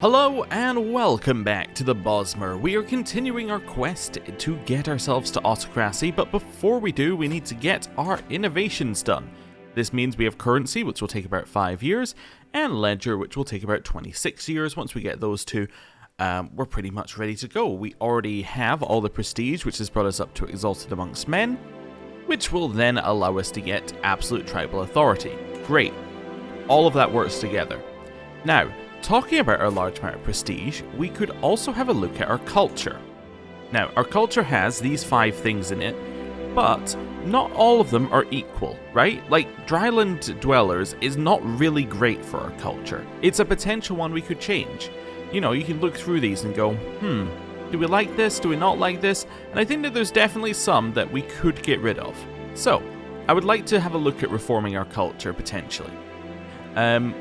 Hello and welcome back to the Bosmer. We are continuing our quest to get ourselves to autocracy, but before we do, we need to get our innovations done. This means we have currency, which will take about 5 years, and ledger, which will take about 26 years. Once we get those two, we're pretty much ready to go. We already have all the prestige, which has brought us up to exalted amongst men, which will then allow us to get absolute tribal authority. Great. All of that works together. Now, talking about our large amount of prestige, we could also have a look at our culture. Now, our culture has these 5 things in it, but not all of them are equal, right? Like, dryland dwellers is not really great for our culture. It's a potential one we could change. You know, you can look through these and go, do we like this? Do we not like this? And I think that there's definitely some that we could get rid of. So, I would like to have a look at reforming our culture, potentially.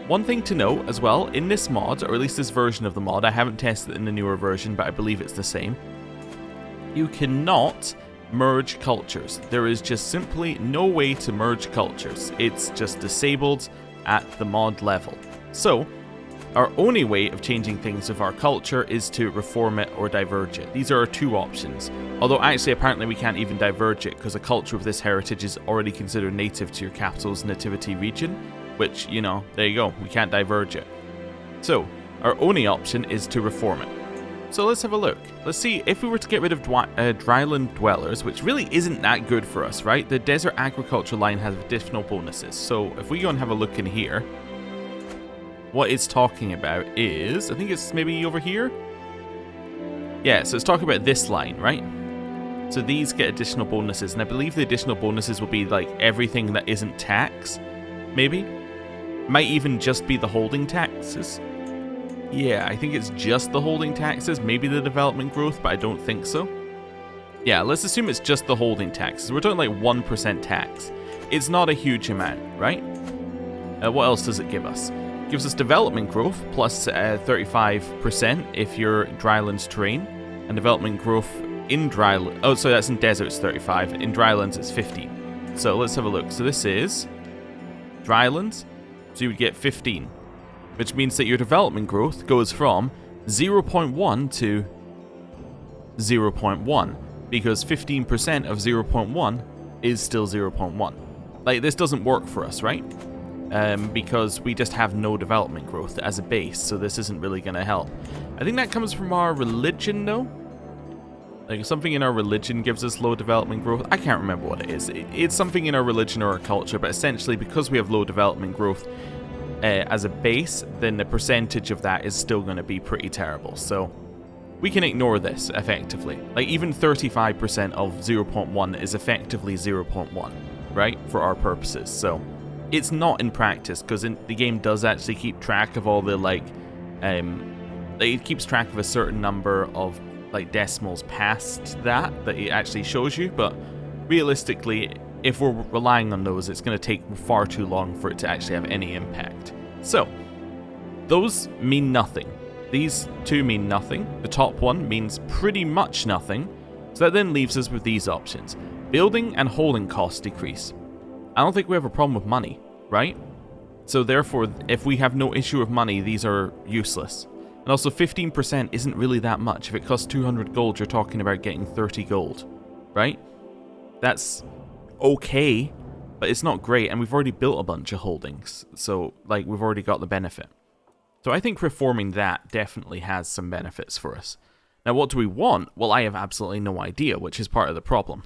One thing to note as well, in this mod, or at least this version of the mod, I haven't tested it in the newer version, but I believe it's the same, you cannot merge cultures. There is just simply no way to merge cultures. It's just disabled at the mod level. So, our only way of changing things with our culture is to reform it or diverge it. These are our 2 options. Although actually apparently we can't even diverge it because a culture of this heritage is already considered native to your capital's nativity region. Which, you know, there you go, we can't diverge it. So, our only option is to reform it. So let's have a look. Let's see, if we were to get rid of dryland dwellers, which really isn't that good for us, right? The desert agriculture line has additional bonuses. So if we go and have a look in here, what it's talking about is, I think it's maybe over here? Yeah, so it's talking about this line, right? So these get additional bonuses, and I believe the additional bonuses will be like everything that isn't tax, maybe? Might even just be the holding taxes. Yeah, I think it's just the holding taxes, maybe the development growth, but I don't think so. Yeah, let's assume it's just the holding taxes. We're talking like 1% tax. It's not a huge amount, right? What else does it give us? It gives us development growth plus 35% if you're drylands terrain, and development growth in drylands. Oh, so that's in deserts 35. In drylands it's 15. So let's have a look. So this is drylands. So you would get 15, which means that your development growth goes from 0.1 to 0.1, because 15% of 0.1 is still 0.1. Like, this doesn't work for us, right? Because we just have no development growth as a base, so this isn't really going to help. I think that comes from our religion, though. Like, something in our religion gives us low development growth. I can't remember what it is. It's something in our religion or our culture, but essentially, because we have low development growth as a base, then the percentage of that is still going to be pretty terrible. So, we can ignore this, effectively. Like, even 35% of 0.1 is effectively 0.1, right? For our purposes. So, it's not in practice, because the game does actually keep track of all the, like, it keeps track of a certain number of like decimals past that it actually shows you, but realistically, if we're relying on those, it's going to take far too long for it to actually have any impact. So, those mean nothing. These 2 mean nothing. The top one means pretty much nothing. So that then leaves us with these options. Building and holding costs decrease. I don't think we have a problem with money, right? So therefore, if we have no issue with money, these are useless. And also 15% isn't really that much. If it costs 200 gold, you're talking about getting 30 gold, right? That's okay, but it's not great, and we've already built a bunch of holdings, so like we've already got the benefit. So I think reforming that definitely has some benefits for us. Now, what do we want? Well, I have absolutely no idea, which is part of the problem.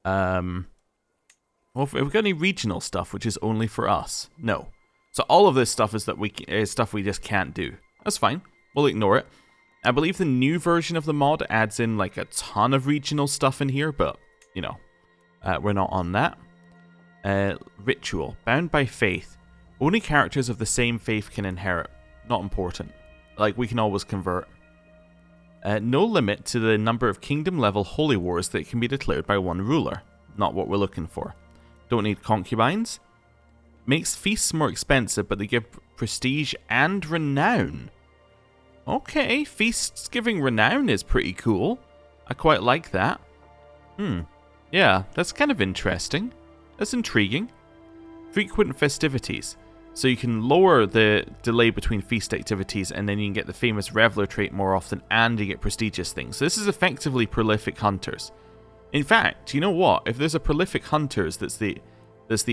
Well, have we got any regional stuff which is only for us? No. So all of this stuff is stuff we just can't do. That's fine. We'll ignore it. I believe the new version of the mod adds in like a ton of regional stuff in here, but, you know, we're not on that. Ritual. Bound by faith. Only characters of the same faith can inherit. Not important. Like, we can always convert. No limit to the number of kingdom-level holy wars that can be declared by one ruler. Not what we're looking for. Don't need concubines. Makes feasts more expensive, but they give prestige and renown. Okay, feasts giving renown is pretty cool. I quite like that. Yeah, that's kind of interesting. That's intriguing. Frequent festivities. So you can lower the delay between feast activities, and then you can get the famous Reveler trait more often, and you get prestigious things. So this is effectively prolific hunters. In fact, you know what? If there's a prolific hunters that's the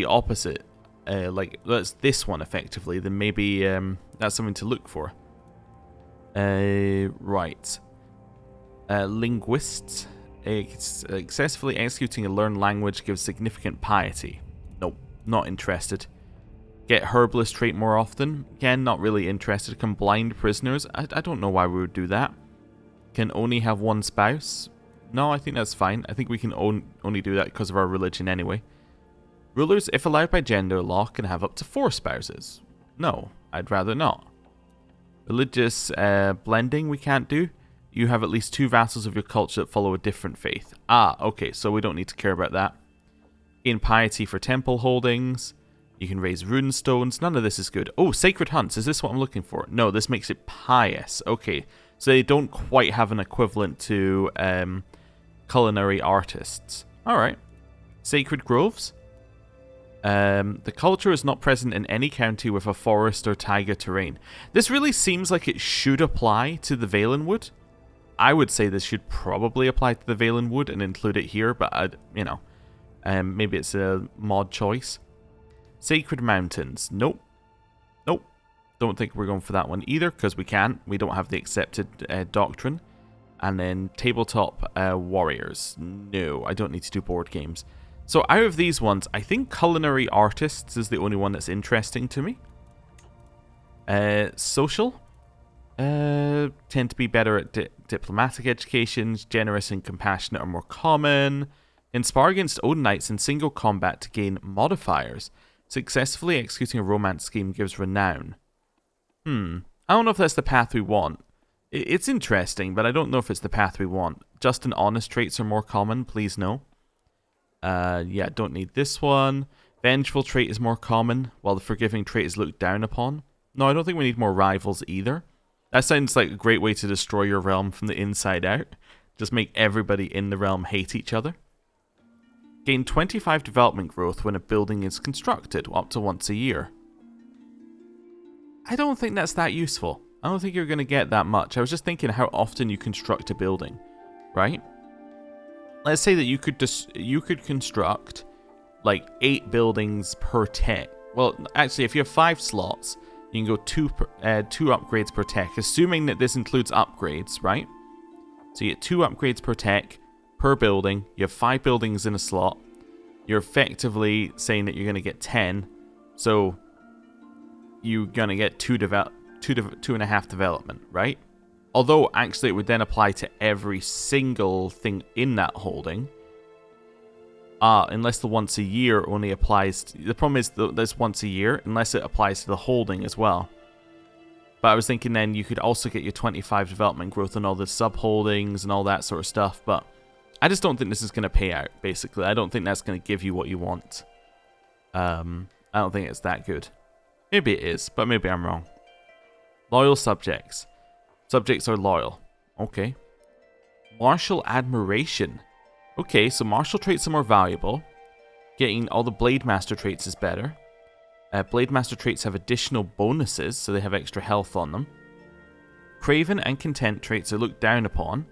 opposite, like that's this one effectively, then maybe that's something to look for. Right. Linguists. Successfully executing a learned language gives significant piety. Nope, not interested. Get herbalist trait more often. Again, not really interested. Can blind prisoners. I don't know why we would do that. Can only have one spouse. No, I think that's fine. I think we can only do that because of our religion anyway. Rulers, if allowed by gender law, can have up to 4 spouses. No, I'd rather not. Religious blending we can't do. You have at least 2 vassals of your culture that follow a different faith. Ah, okay, so we don't need to care about that. Gain piety for temple holdings. You can raise rune stones. None of this is good. Oh, sacred hunts. Is this what I'm looking for? No, this makes it pious. Okay, so they don't quite have an equivalent to culinary artists. Alright. Sacred groves. The culture is not present in any county with a forest or taiga terrain. This really seems like it should apply to the Valenwood. I would say this should probably apply to the Valenwood and include it here, but maybe it's a mod choice. Sacred mountains. Nope. Nope. Don't think we're going for that one either, because we can't. We don't have the accepted doctrine. And then tabletop warriors. No, I don't need to do board games. So out of these ones, I think culinary artists is the only one that's interesting to me. Social. Tend to be better at diplomatic educations. Generous and compassionate are more common. Inspire against own knights in single combat to gain modifiers. Successfully executing a romance scheme gives renown. I don't know if that's the path we want. It's interesting, but I don't know if it's the path we want. Just and honest traits are more common, please no. Yeah, don't need this one. Vengeful trait is more common, while the forgiving trait is looked down upon. No, I don't think we need more rivals either. That sounds like a great way to destroy your realm from the inside out. Just make everybody in the realm hate each other. Gain 25 development growth when a building is constructed, up to once a year. I don't think that's that useful. I don't think you're going to get that much. I was just thinking how often you construct a building, right? Let's say that you could construct like 8 buildings per tech. Well, actually, if you have 5 slots, you can go 2 upgrades per tech, assuming that this includes upgrades, right? So you get 2 upgrades per tech per building. You have 5 buildings in a slot. You're effectively saying that you're going to get 10. So you're going to get 2.5 development, right? Although actually it would then apply to every single thing in that holding. Unless the once a year only applies to, the problem is there's once a year, unless it applies to the holding as well. But I was thinking then you could also get your 25 development growth on all the sub-holdings and all that sort of stuff, but I just don't think this is going to pay out, basically. I don't think that's going to give you what you want. I don't think it's that good. Maybe it is, but maybe I'm wrong. Loyal subjects. Subjects are loyal. Okay. Martial admiration. Okay, so martial traits are more valuable. Getting all the Blade Master traits is better. Blade Master traits have additional bonuses, so they have extra health on them. Craven and Content traits are looked down upon.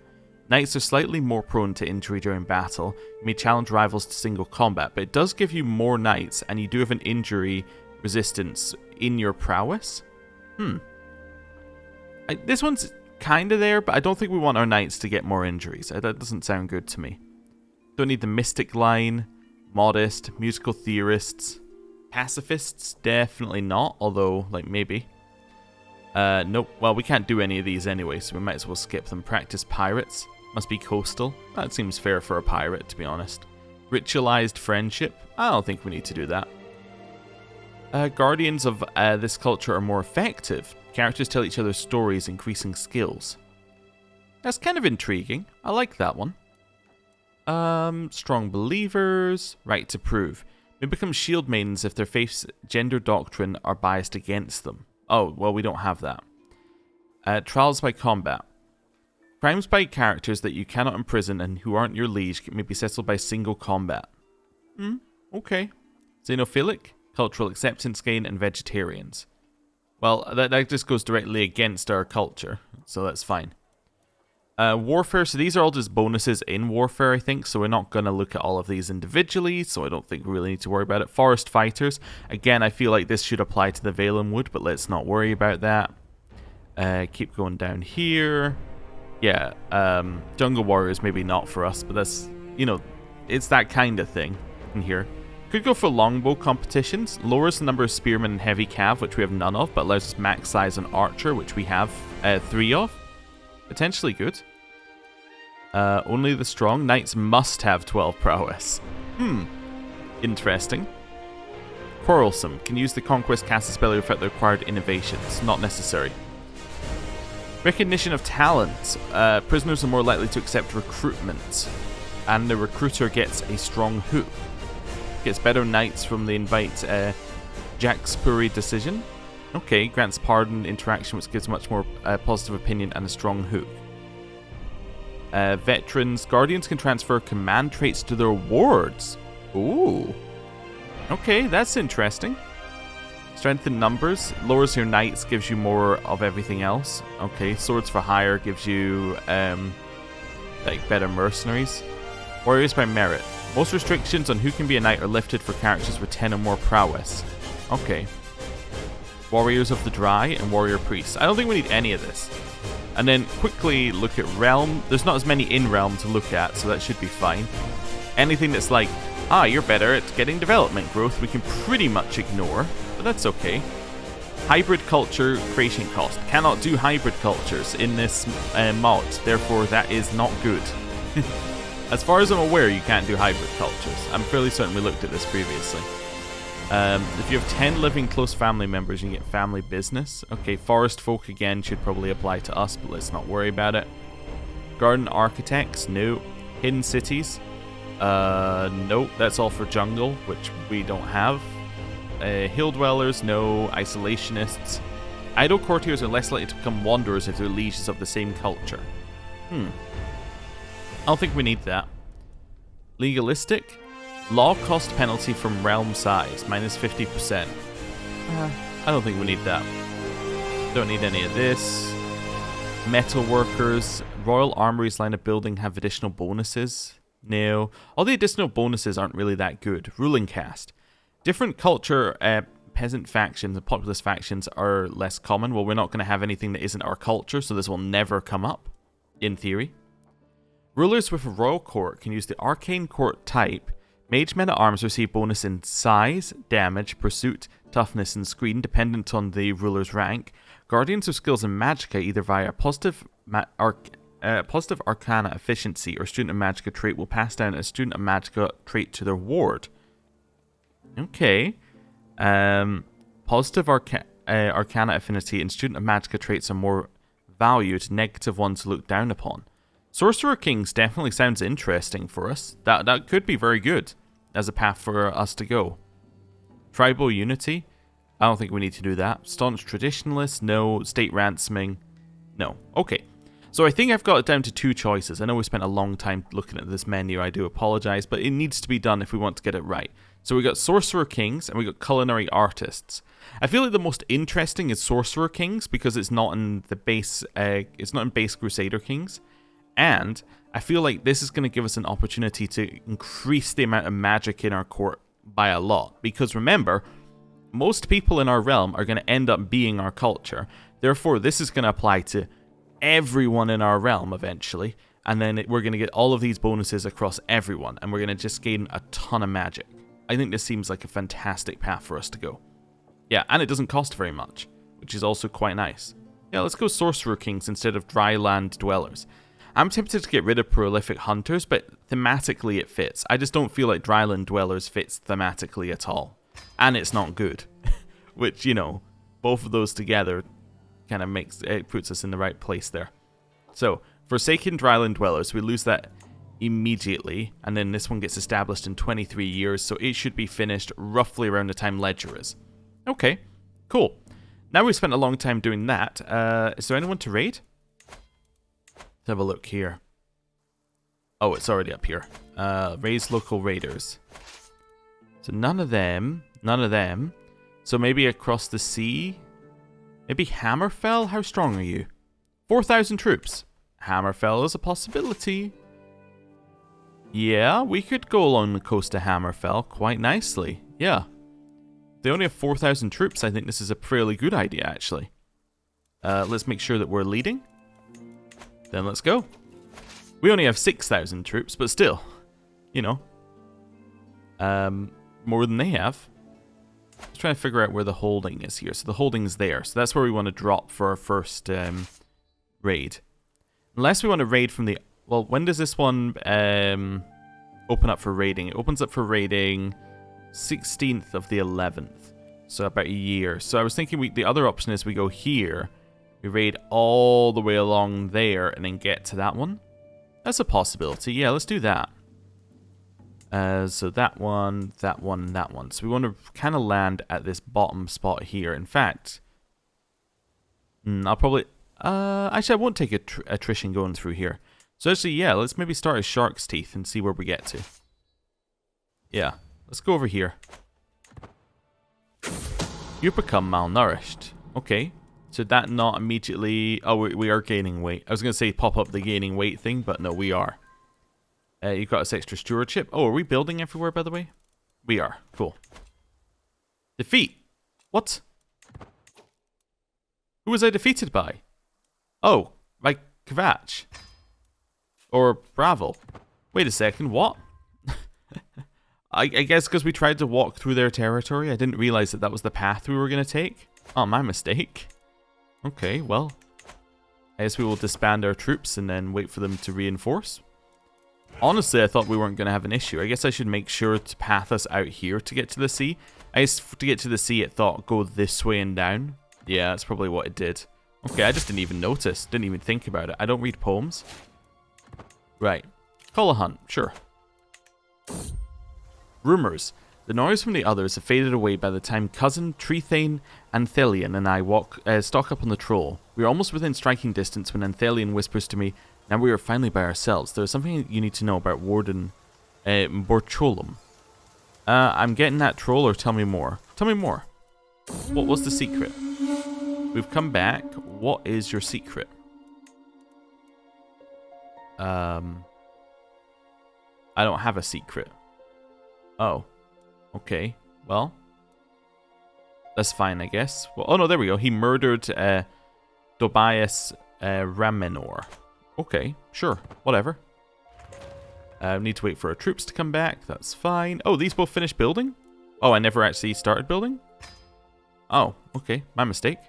Knights are slightly more prone to injury during battle. You may challenge rivals to single combat, but it does give you more knights, and you do have an injury resistance in your prowess. This one's kind of there, but I don't think we want our knights to get more injuries. That doesn't sound good to me. Don't need the mystic line, modest, musical theorists, pacifists, definitely not, although, like, maybe. Nope, well, we can't do any of these anyway, so we might as well skip them. Practice pirates, must be coastal. That seems fair for a pirate, to be honest. Ritualized friendship, I don't think we need to do that. Guardians of this culture are more effective. Characters tell each other stories, increasing skills. That's kind of intriguing. I like that one. Strong believers. Right to prove. May become shield maidens if their faith's gender doctrine are biased against them. Oh, well, we don't have that. Trials by combat. Crimes by characters that you cannot imprison and who aren't your liege may be settled by single combat. Okay. Xenophilic. cultural acceptance gain, and vegetarians. Well, that just goes directly against our culture, so that's fine. Warfare, so these are all just bonuses in warfare, I think, so we're not going to look at all of these individually, so I don't think we really need to worry about it. Forest fighters, again, I feel like this should apply to the Valen Wood, but let's not worry about that. Keep going down here. Yeah, jungle warriors, maybe not for us, but that's, you know, it's that kind of thing in here. Could go for longbow competitions. Lowers the number of spearmen and heavy cav, which we have none of, but allows us max size on archer, which we have 3 of. Potentially good. Only the strong. Knights must have 12 prowess. Interesting. Quarrelsome. Can use the conquest cast spell without the required innovations. Not necessary. Recognition of talents. Prisoners are more likely to accept recruitment. And the recruiter gets a strong hook. Gets better knights from the invite Jackspuri decision. Okay, grants pardon interaction, which gives much more positive opinion and a strong hook. Veterans. Guardians can transfer command traits to their wards. Ooh. Okay, that's interesting. Strength in numbers. Lowers your knights, gives you more of everything else. Okay, swords for hire gives you like better mercenaries. Warriors by merit. Most restrictions on who can be a knight are lifted for characters with 10 or more prowess. Okay. Warriors of the Dry and Warrior Priests. I don't think we need any of this. And then quickly look at Realm. There's not as many in Realm to look at, so that should be fine. Anything that's like, you're better at getting development growth, we can pretty much ignore, but that's okay. Hybrid culture creation cost. Cannot do hybrid cultures in this mod, therefore that is not good. As far as I'm aware, you can't do hybrid cultures. I'm fairly certain we looked at this previously. If you have 10 living close family members, you can get family business. Okay, forest folk again should probably apply to us, but let's not worry about it. Garden architects, no. Hidden cities, nope, that's all for jungle, which we don't have. Hill dwellers, no. Isolationists. Idle courtiers are less likely to become wanderers if they're lieges of the same culture. I don't think we need that. Legalistic. Law cost penalty from realm size, minus 50%. I don't think we need that. Don't need any of this. Metal workers. Royal armories line of building have additional bonuses. No. All the additional bonuses aren't really that good. Ruling caste. Different culture, peasant factions and populous factions are less common. Well, we're not going to have anything that isn't our culture, so this will never come up, in theory. Rulers with a royal court can use the arcane court type. Mage men at arms receive bonus in size, damage, pursuit, toughness, and screen, dependent on the ruler's rank. Guardians of skills in magicka, either via positive arcana efficiency or student of magicka trait, will pass down a student of magicka trait to their ward. Okay. Positive arcana affinity and student of magicka traits are more valued, negative ones looked down upon. Sorcerer Kings definitely sounds interesting for us. That could be very good as a path for us to go. Tribal unity? I don't think we need to do that. Staunch traditionalists? No. State ransoming? No. Okay. So I think I've got it down to 2 choices. I know we spent a long time looking at this menu. I do apologize, but it needs to be done if we want to get it right. So we got Sorcerer Kings and we got Culinary Artists. I feel like the most interesting is Sorcerer Kings because it's not in the base. It's not in base Crusader Kings. And I feel like this is going to give us an opportunity to increase the amount of magic in our court by a lot. Because remember, most people in our realm are going to end up being our culture. Therefore, this is going to apply to everyone in our realm eventually. And then we're going to get all of these bonuses across everyone. And we're going to just gain a ton of magic. I think this seems like a fantastic path for us to go. Yeah, and it doesn't cost very much, which is also quite nice. Yeah, let's go Sorcerer Kings instead of Dry Land Dwellers. I'm tempted to get rid of Prolific Hunters, but thematically it fits. I just don't feel like Dryland Dwellers fits thematically at all. And it's not good. Which, you know, both of those together kind of puts us in the right place there. So, Forsaken Dryland Dwellers, we lose that immediately. And then this one gets established in 23 years, so it should be finished roughly around the time Ledger is. Okay, cool. Now we've spent a long time doing that. Is there anyone to raid? Let's have a look here. Oh, it's already up here. Raise local raiders. So none of them. None of them. So maybe across the sea? Maybe Hammerfell? How strong are you? 4,000 troops. Hammerfell is a possibility. Yeah, we could go along the coast of Hammerfell quite nicely. Yeah. They only have 4,000 troops. I think this is a fairly good idea, actually. Let's make sure that we're leading. Then let's go. We only have 6,000 troops, but still, you know, more than they have. Let's try to figure out where the holding is here. So the holding's there. So that's where we want to drop for our first raid. Unless we want to raid from the... Well, when does this one open up for raiding? It opens up for raiding 16th of the 11th. So about a year. So I was thinking the other option is we go here. We raid all the way along there and then get to that one. That's a possibility. Yeah, let's do that. So that one, that one, that one. So we want to kind of land at this bottom spot here. In fact, I'll probably... actually, I won't take attrition going through here. So actually, yeah, let's maybe start as Shark's Teeth and see where we get to. Yeah, let's go over here. You become malnourished. Okay. Should that not immediately... Oh, we are gaining weight. I was going to say pop up the gaining weight thing, but no, we are. You've got this extra stewardship. Oh, are we building everywhere, by the way? We are. Cool. Defeat. What? Who was I defeated by? Oh, by Kvatch. Or Bravo. Wait a second, what? I guess because we tried to walk through their territory, I didn't realize that that was the path we were going to take. Oh, my mistake. Okay, well, I guess we will disband our troops and then wait for them to reinforce. Honestly, I thought we weren't going to have an issue. I guess I should make sure to path us out here to get to the sea. I guess to get to the sea, it thought go this way and down. Yeah, that's probably what it did. Okay, I just didn't even notice. Didn't even think about it. I don't read poems. Right. Call a hunt. Sure. Rumors. The noise from the others have faded away by the time cousin Trethane, Anthelion, and I stalk up on the troll. We are almost within striking distance when Anthelion whispers to me, "Now we are finally by ourselves. There is something you need to know about Warden Borcholum." I'm getting that troll, or tell me more. Tell me more. What was the secret? We've come back. What is your secret? I don't have a secret. Oh. Okay, well, that's fine, I guess. Well, oh no, there we go. He murdered Tobias Ramenor. Okay, sure, whatever. Need to wait for our troops to come back. That's fine. Oh, these both finished building? Oh, I never actually started building? Oh, okay, my mistake.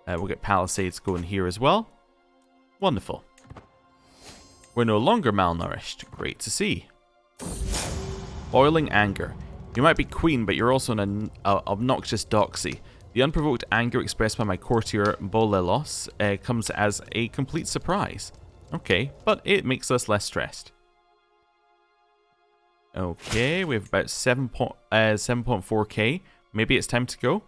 We'll get palisades going here as well. Wonderful. We're no longer malnourished. Great to see. Boiling anger. You might be queen, but you're also an obnoxious doxy. The unprovoked anger expressed by my courtier Bolelos comes as a complete surprise. Okay, but it makes us less stressed. Okay, we have about 7.4k. Maybe it's time to go.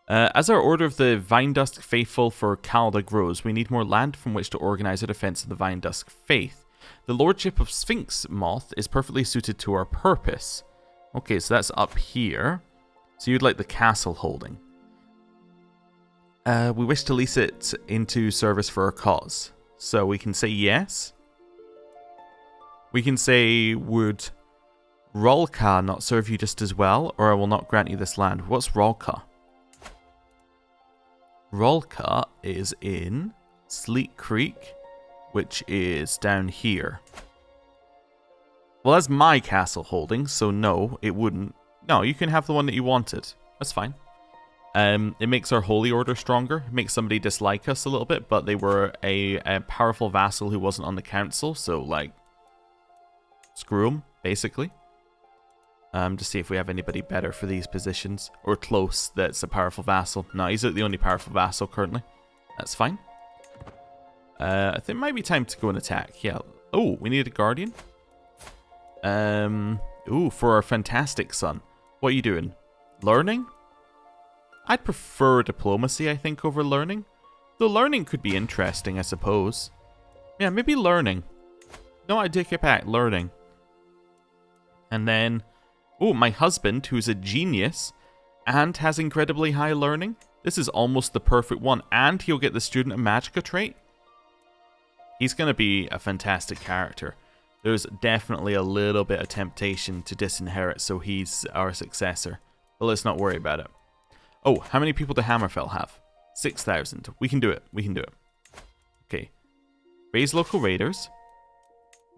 As our Order of the Vinedusk Faithful for Calda grows, we need more land from which to organize a defense of the Vinedusk Faith. The Lordship of Sphinx Moth is perfectly suited to our purpose. Okay, so that's up here. So you'd like the castle holding. We wish to lease it into service for our cause. So we can say yes. We can say, would Rolka not serve you just as well, or I will not grant you this land. What's Rolka? Rolka is in Sleek Creek, which is down here. Well, that's my castle holding, so no, it wouldn't. No, you can have the one that you wanted. That's fine. It makes our holy order stronger. It makes somebody dislike us a little bit, but they were a powerful vassal who wasn't on the council, so, like, screw them, basically. To see if we have anybody better for these positions. Or close, that's a powerful vassal. No, he's the only powerful vassal currently. That's fine. I think it might be time to go and attack. Yeah. Oh, we need a guardian. Ooh, for our fantastic son. What are you doing? Learning? I'd prefer diplomacy, I think, over learning. Though learning could be interesting, I suppose. Yeah, maybe learning. No, I take it back. Learning. And then Oh, my husband, who's a genius and has incredibly high learning. This is almost the perfect one. And he'll get the Student of Magicka trait. He's going to be a fantastic character. There's definitely a little bit of temptation to disinherit, so he's our successor. But let's not worry about it. Oh, how many people does Hammerfell have? 6,000. We can do it. We can do it. Okay. Raise local raiders.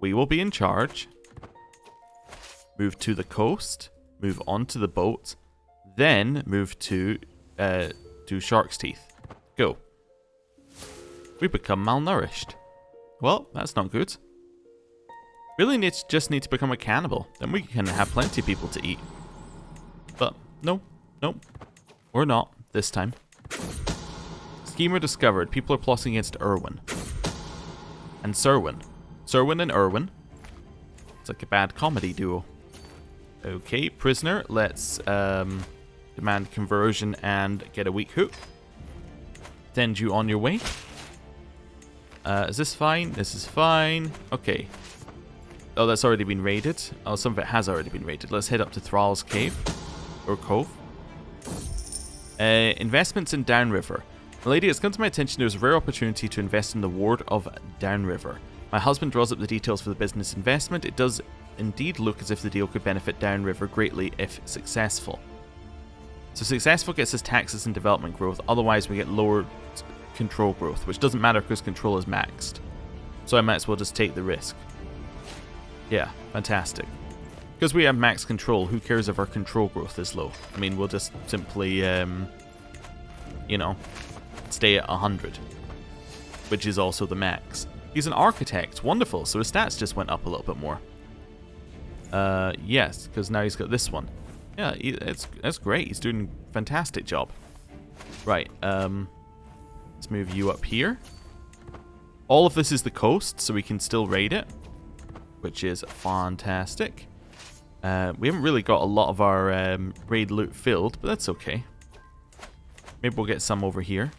We will be in charge. Move to the coast. Move onto the boat. Then move to Shark's Teeth. Go. We become malnourished. Well, that's not good. Really just need to become a cannibal. Then we can have plenty of people to eat. But no. We're not this time. Schemer discovered. People are plotting against Irwin. And Serwin. Serwin and Irwin. It's like a bad comedy duo. Okay, prisoner. Let's demand conversion and get a weak hook. Send you on your way. Is this fine? This is fine. Okay. Oh, that's already been raided. Oh, some of it has already been raided. Let's head up to Thrall's Cave. Or Cove. Investments in Downriver. Milady, it's come to my attention there's a rare opportunity to invest in the Ward of Downriver. My husband draws up the details for the business investment. It does indeed look as if the deal could benefit Downriver greatly if successful. So successful gets us taxes and development growth. Otherwise, we get lower control growth, which doesn't matter because control is maxed. So I might as well just take the risk. Yeah, fantastic. Because we have max control, who cares if our control growth is low? I mean, we'll just simply, you know, stay at 100. Which is also the max. He's an architect. Wonderful. So his stats just went up a little bit more. Yes, because now he's got this one. Yeah, that's great. He's doing a fantastic job. Right, let's move you up here. All of this is the coast, so we can still raid it. Which is fantastic. We haven't really got a lot of our raid loot filled, but that's okay. Maybe we'll get some over here.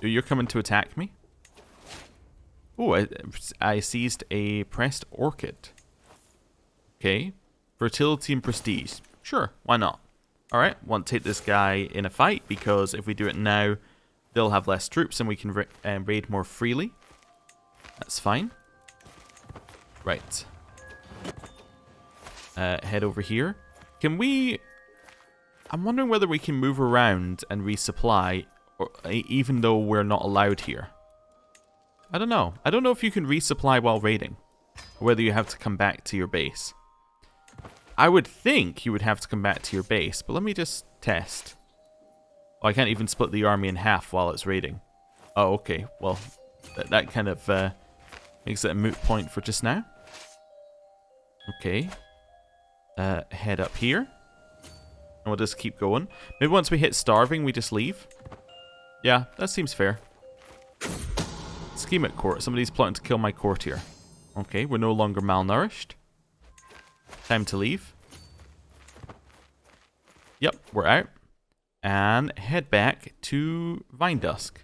You're coming to attack me? Oh, I seized a pressed orchid. Okay. Fertility and prestige. Sure, why not? Alright, want to take this guy in a fight, because if we do it now, they'll have less troops and we can raid more freely. That's fine. Right. Head over here. Can we... I'm wondering whether we can move around and resupply, or, even though we're not allowed here. I don't know. I don't know if you can resupply while raiding, or whether you have to come back to your base. I would think you would have to come back to your base, but let me just test. Oh, I can't even split the army in half while it's raiding. Oh, okay. Well, that kind of makes it a moot point for just now. Okay. Head up here. And we'll just keep going. Maybe once we hit starving, we just leave. Yeah, that seems fair. Scheme at court. Somebody's plotting to kill my courtier. Okay, we're no longer malnourished. Time to leave. Yep, we're out. And head back to Vine Dusk.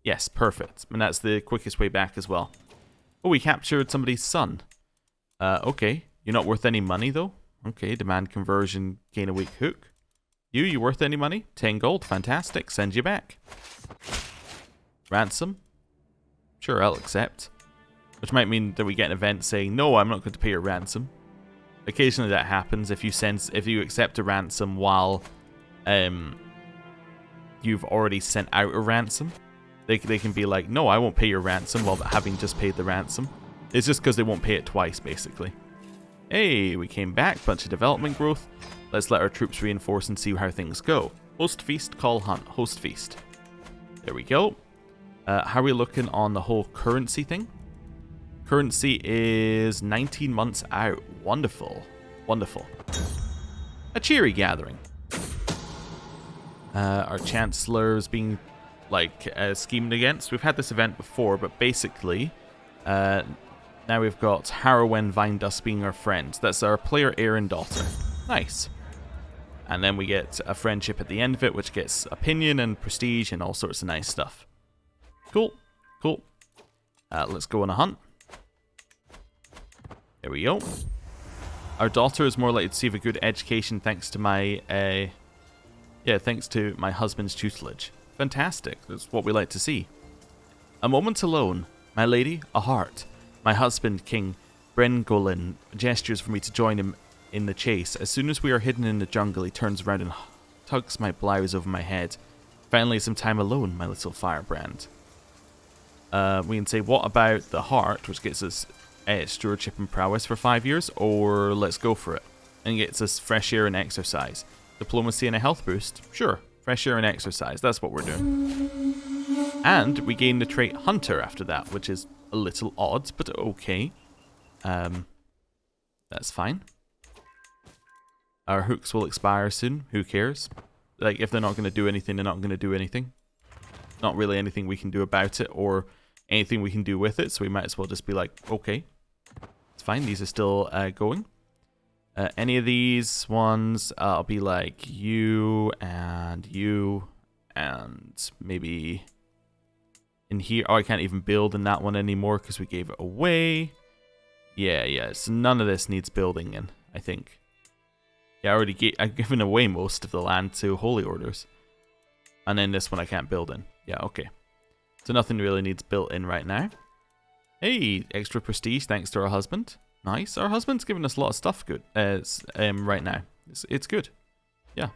Yes, perfect. And that's the quickest way back as well. Oh, we captured somebody's son. Okay. You're not worth any money, though. Okay, demand conversion, gain a weak hook. You worth any money? 10 gold, fantastic. Send you back. Ransom. Sure, I'll accept. Which might mean that we get an event saying, no, I'm not going to pay your ransom. Occasionally that happens if you accept a ransom while you've already sent out a ransom. They can be like, no, I won't pay your ransom while having just paid the ransom. It's just because they won't pay it twice, basically. Hey, we came back, bunch of development growth. Let's let our troops reinforce and see how things go. Host feast, call hunt, host feast. There we go. How are we looking on the whole currency thing? Currency is 19 months out. Wonderful. Wonderful. A cheery gathering. Our chancellor's being, like, schemed against. We've had this event before, but basically, now we've got Harrowen Vine Dust being our friend. That's our player heir and daughter. Nice. And then we get a friendship at the end of it, which gets opinion and prestige and all sorts of nice stuff. Cool. Cool. Let's go on a hunt. There we go. Our daughter is more likely to receive a good education thanks to my, thanks to my husband's tutelage. Fantastic. That's what we like to see. A moment alone. My lady, a heart. My husband, King Brengolin, gestures for me to join him in the chase. As soon as we are hidden in the jungle, he turns around and tugs my blouse over my head. Finally, some time alone, my little firebrand. We can say, what about the heart, which gets us stewardship and prowess for 5 years, or let's go for it. And gets us fresh air and exercise. Diplomacy and a health boost? Sure, fresh air and exercise, that's what we're doing. And we gain the trait Hunter after that, which is a little odd, but okay. That's fine. Our hooks will expire soon, who cares? Like, if they're not going to do anything, they're not going to do anything. Not really anything we can do about it, or anything we can do with it, so we might as well just be like, okay. It's fine, these are still going. Any of these ones, I'll be like you, and maybe in here. Oh, I can't even build in that one anymore because we gave it away. Yeah, so none of this needs building in, I think. Yeah, I've given away most of the land to holy orders. And then this one I can't build in. Yeah, okay. So nothing really needs built in right now. Hey, extra prestige thanks to our husband. Nice. Our husband's giving us a lot of stuff good right now. It's good. Yeah.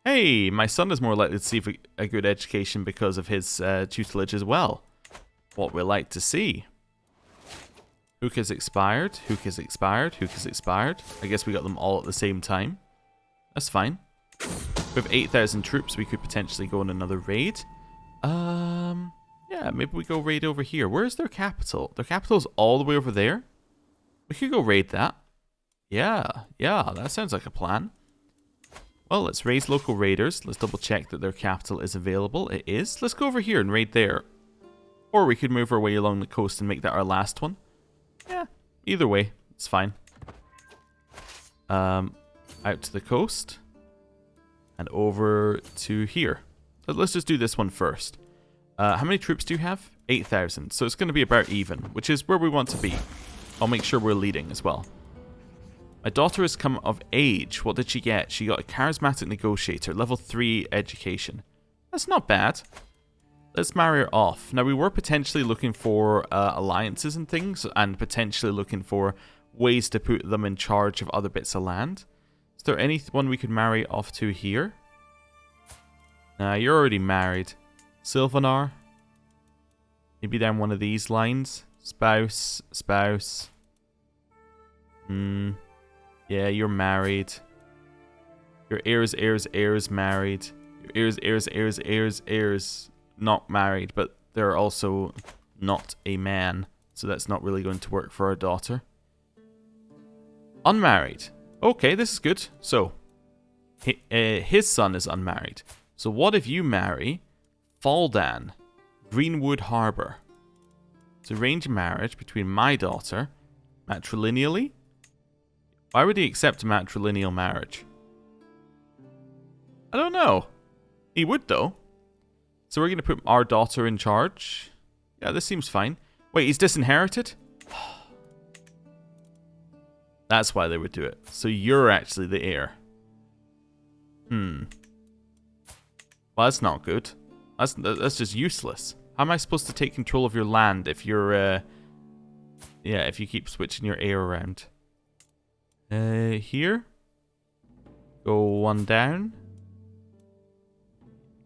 Hey, my son is more likely to receive a good education because of his tutelage as well. What we like to see. Hook has expired. Hook has expired. Hook has expired. I guess we got them all at the same time. That's fine. With 8,000 troops, we could potentially go on another raid. Yeah, maybe we go raid over here. Where's their capital? Their capital's all the way over there. We could go raid that. Yeah, that sounds like a plan. Well, let's raise local raiders. Let's double check that their capital is available. It is. Let's go over here and raid there. Or we could move our way along the coast and make that our last one. Yeah, either way, it's fine. Out to the coast. And over to here. So let's just do this one first. How many troops do you have? 8,000. So it's going to be about even, which is where we want to be. I'll make sure we're leading as well. My daughter has come of age. What did she get? She got a charismatic negotiator, level 3 education. That's not bad. Let's marry her off. Now, we were potentially looking for alliances and things, and potentially looking for ways to put them in charge of other bits of land. Is there anyone we could marry off to here? Nah, you're already married. Sylvanar. Maybe down one of these lines. Spouse. Yeah, you're married. Your heirs married. Your heirs not married, but they're also not a man. So that's not really going to work for our daughter. Unmarried. Okay, this is good. So, his son is unmarried. So what if you marry Faldan, Greenwood Harbour? It's arrange a marriage between my daughter, matrilineally. Why would he accept a matrilineal marriage? I don't know. He would, though. So we're going to put our daughter in charge. Yeah, this seems fine. Wait, he's disinherited? That's why they would do it. So you're actually the heir. Well, that's not good. That's just useless. How am I supposed to take control of your land if you're... if you keep switching your heir around? Here. Go one down.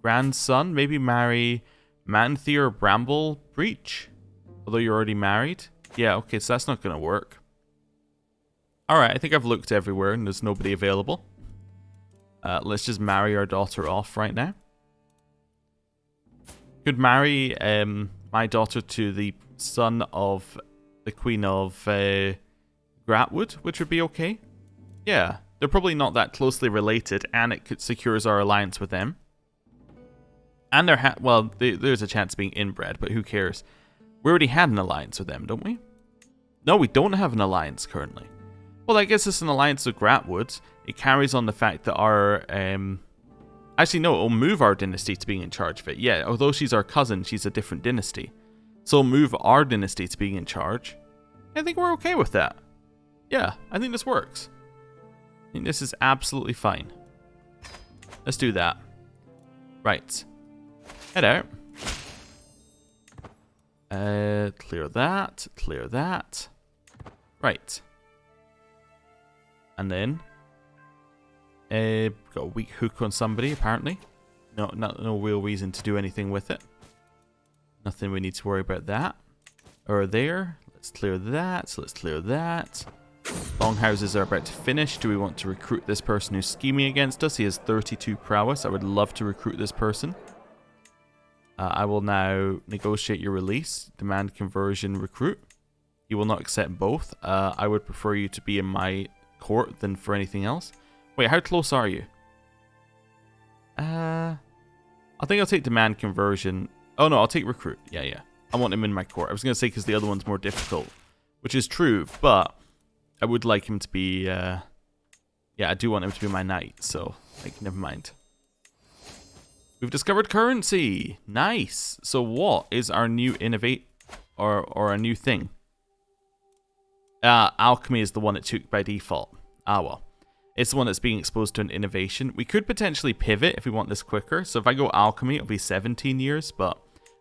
Grandson, maybe marry Manthier Bramble Breach. Although you're already married. Yeah, okay, so that's not going to work. Alright, I think I've looked everywhere and there's nobody available. Let's just marry our daughter off right now. Could marry my daughter to the son of the Queen of Gratwood, which would be okay. Yeah, they're probably not that closely related, and it secures our alliance with them. And there's a chance of being inbred, but who cares? We already had an alliance with them, don't we? No, we don't have an alliance currently. Well, I guess it's an alliance with Gratwood. It carries on the fact that our... Actually, no, it'll move our dynasty to being in charge of it. Yeah, although she's our cousin, she's a different dynasty. So it'll move our dynasty to being in charge. I think we're okay with that. Yeah, I think this works. I think this is absolutely fine. Let's do that. Right. Head out. Clear that. Clear that. Right. And then... got a weak hook on somebody, apparently. No real reason to do anything with it. Nothing we need to worry about that. Or there. Let's clear that. So let's clear that. Longhouses are about to finish. Do we want to recruit this person who's scheming against us? He has 32 prowess. I would love to recruit this person. I will now negotiate your release. Demand conversion, recruit. He will not accept both. I would prefer you to be in my court than for anything else. Wait, how close are you? I think I'll take demand conversion. Oh no, I'll take recruit. Yeah. I want him in my court. I was going to say because the other one's more difficult. Which is true, but I would like him to be... yeah, I do want him to be my knight, so like, never mind. We've discovered currency! Nice! So what is our new innovate or our new thing? Alchemy is the one it took by default. Ah well. It's the one that's being exposed to an innovation. We could potentially pivot if we want this quicker. So if I go alchemy, it'll be 17 years, but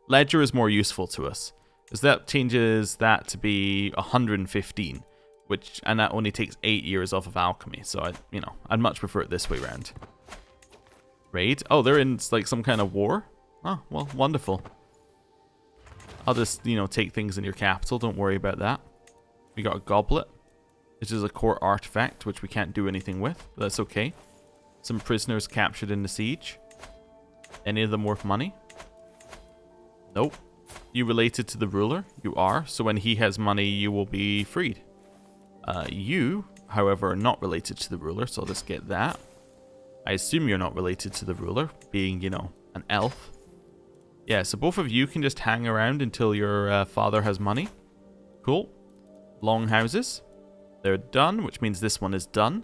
ledger is more useful to us. Because that changes that to be 115, and that only takes 8 years off of alchemy. So I'd much prefer it this way round. Raid? Oh, they're in like some kind of war? Oh, well, wonderful. I'll just, take things in your capital. Don't worry about that. We got a goblet. This is a court artifact, which we can't do anything with. But that's okay. Some prisoners captured in the siege. Any of them worth money? Nope. You related to the ruler? You are. So when he has money, you will be freed. You, however, are not related to the ruler, so I'll just get that. I assume you're not related to the ruler, being, an elf. Yeah, so both of you can just hang around until your father has money. Cool. Longhouses. They're done, which means this one is done.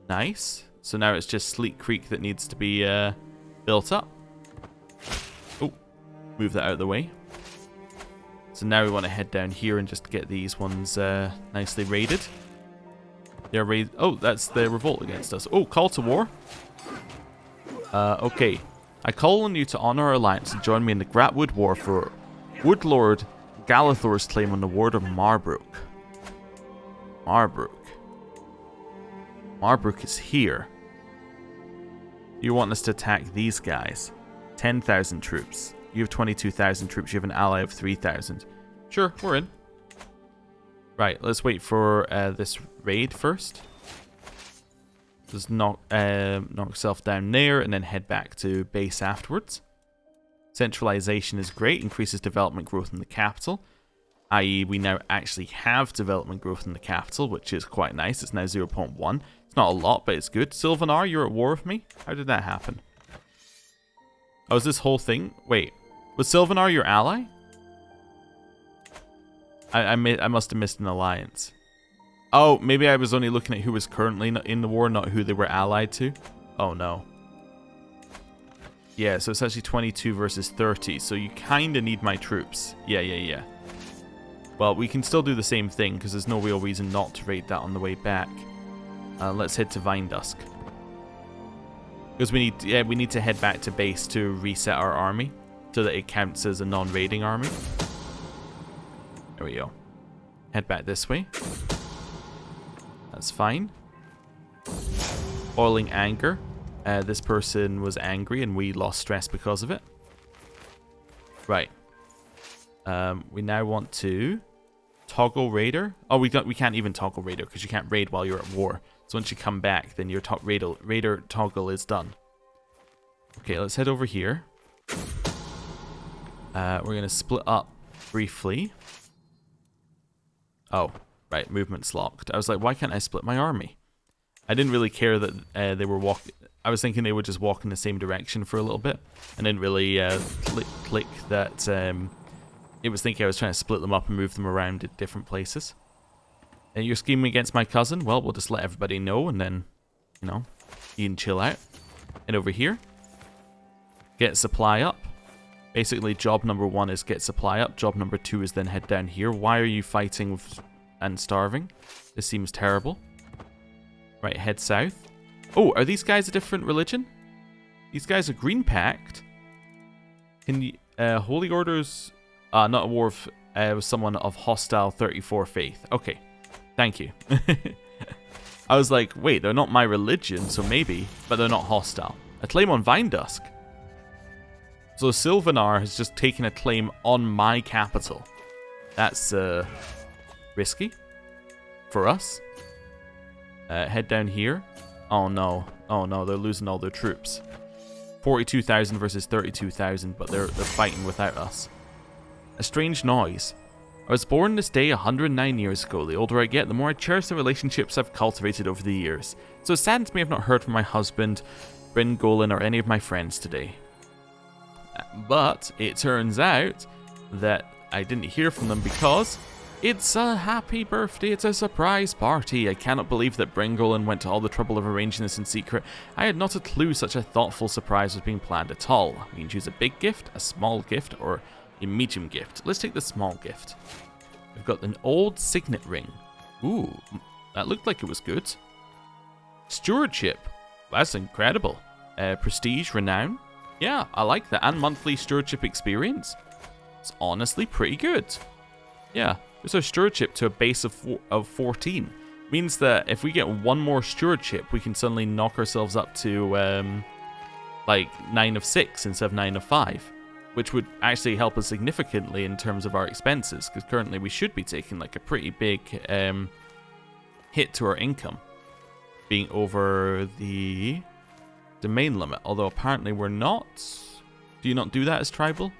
Nice. So now it's just Sleek Creek that needs to be built up. Oh, move that out of the way. So now we want to head down here and just get these ones nicely raided. They're raided. Oh, that's the revolt against us. Oh, call to war. Okay. I call on you to honor our alliance and join me in the Gratwood War for Woodlord Galathor's claim on the ward of Marbrook. Marbrook is here. You want us to attack these guys. 10,000 troops. You have 22,000 troops. You have an ally of 3,000. Sure, we're in. Right, let's wait for this raid first. Just knock yourself down there and then head back to base afterwards. Centralization is great. Increases development growth in the capital. I.e. we now actually have development growth in the capital, which is quite nice. It's now 0.1. It's not a lot, but it's good. Sylvanar, you're at war with me? How did that happen? Oh, is this whole thing? Wait, was Sylvanar your ally? I must have missed an alliance. Oh, maybe I was only looking at who was currently in the war, not who they were allied to. Oh, no. Yeah, so it's actually 22 versus 30, so you kind of need my troops. Yeah. Well, we can still do the same thing, because there's no real reason not to raid that on the way back. Let's head to Vinedusk. Because we need to head back to base to reset our army, so that it counts as a non-raiding army. There we go. Head back this way. That's fine. Boiling anger. This person was angry and we lost stress because of it. Right. We now want to toggle raider. Oh, we can't even toggle raider because you can't raid while you're at war. So once you come back, then your raider toggle is done. Okay, let's head over here. We're going to split up briefly. Oh, right, movement's locked. I was like, why can't I split my army? I didn't really care that they were walking. I was thinking they would just walk in the same direction for a little bit. And didn't really click that it was thinking I was trying to split them up and move them around at different places. And you're scheming against my cousin? Well, we'll just let everybody know and then, you can chill out. And over here, get supply up. Basically, job number 1 is get supply up. Job number 2 is then head down here. Why are you fighting with and starving. This seems terrible. Right, head south. Oh, are these guys a different religion? These guys are Green Pact. Can you, Holy Orders... not a war with someone of hostile 34 faith. Okay, thank you. I was like, wait, they're not my religion, so maybe, but they're not hostile. A claim on Vine Dusk. So Sylvanar has just taken a claim on my capital. That's risky for us. Head down here. Oh no, they're losing all their troops. 42,000 versus 32,000, but they're fighting without us. A strange noise. I was born this day 109 years ago. The older I get, the more I cherish the relationships I've cultivated over the years. So it saddens me I've not heard from my husband, Bryn Golan, or any of my friends today. But it turns out that I didn't hear from them because it's a happy birthday, it's a surprise party. I cannot believe that Bryn Golan went to all the trouble of arranging this in secret. I had not a clue such a thoughtful surprise was being planned at all. We can choose a big gift, a small gift, or a medium gift. Let's take the small gift. We've got an old signet ring. Ooh, that looked like it was good. Stewardship. That's incredible. Prestige, renown. Yeah, I like that. And monthly stewardship experience. It's honestly pretty good. Yeah, there's our stewardship to a base of 14. Means that if we get one more stewardship, we can suddenly knock ourselves up to like 9 of 6 instead of 9 of 5. Which would actually help us significantly in terms of our expenses, because currently we should be taking like a pretty big hit to our income, being over the domain limit, although apparently we're not. Do you not do that as tribal?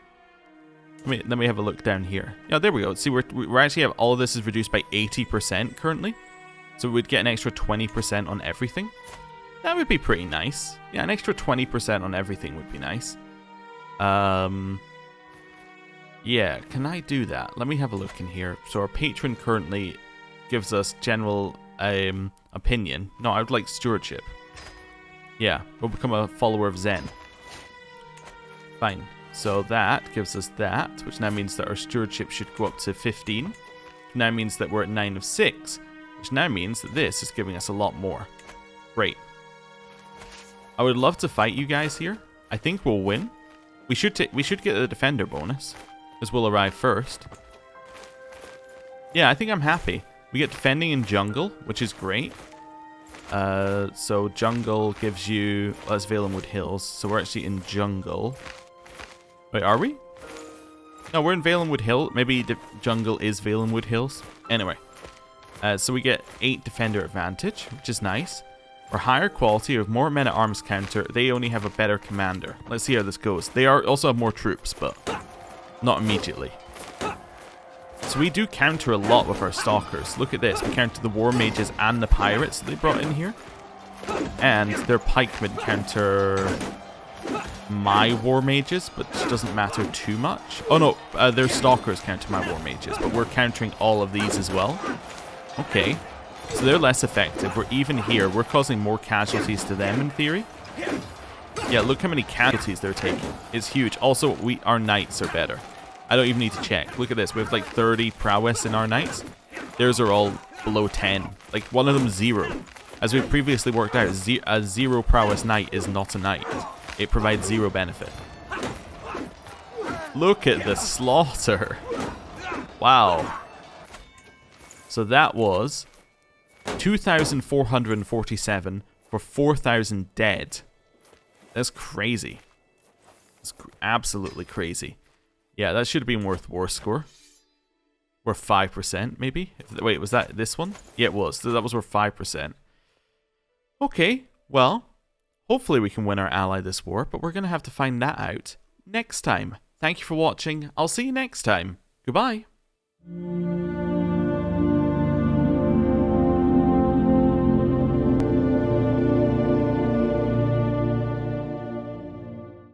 Let me have a look down here. Yeah, there we go. See, we're actually have all of this is reduced by 80% currently, so we'd get an extra 20% on everything. That would be pretty nice. Yeah, an extra 20% on everything would be nice. Yeah, can I do that? Let me have a look in here. So our patron currently gives us general opinion. No, I would like stewardship. Yeah, we'll become a follower of Zen. Fine. So that gives us that, which now means that our stewardship should go up to 15. Now means that we're at 9 of 6, which now means that this is giving us a lot more. Great. I would love to fight you guys here. I think we'll win. We should get the defender bonus, as we'll arrive first. Yeah, I think I'm happy. We get defending in jungle, which is great. So jungle gives you... Well, that's Valenwood Hills, so we're actually in jungle. Wait, are we? No, we're in Valenwood Hill. Maybe the jungle is Valenwood Hills. Anyway, so we get 8 defender advantage, which is nice. For higher quality with more men-at-arms counter, they only have a better commander. Let's see how this goes. They also have more troops, but not immediately. So we do counter a lot with our stalkers. Look at this. We counter the war mages and the pirates that they brought in here. And their pikemen counter my war mages, but it doesn't matter too much. Oh no, their stalkers counter my war mages, but we're countering all of these as well. Okay. So they're less effective. We're even here. We're causing more casualties to them in theory. Yeah, look how many casualties they're taking. It's huge. Also, our knights are better. I don't even need to check. Look at this. We have like 30 prowess in our knights. Theirs are all below 10. Like one of them 0. As we previously worked out, a 0 prowess knight is not a knight. It provides 0 benefit. Look at the slaughter. Wow. So that was 2,447 for 4,000 dead. That's crazy. It's absolutely crazy. Yeah, that should have been worth war score. Worth 5%, maybe? Wait, was that this one? Yeah, it was. So that was worth 5%. Okay, well, hopefully we can win our ally this war, but we're going to have to find that out next time. Thank you for watching. I'll see you next time. Goodbye.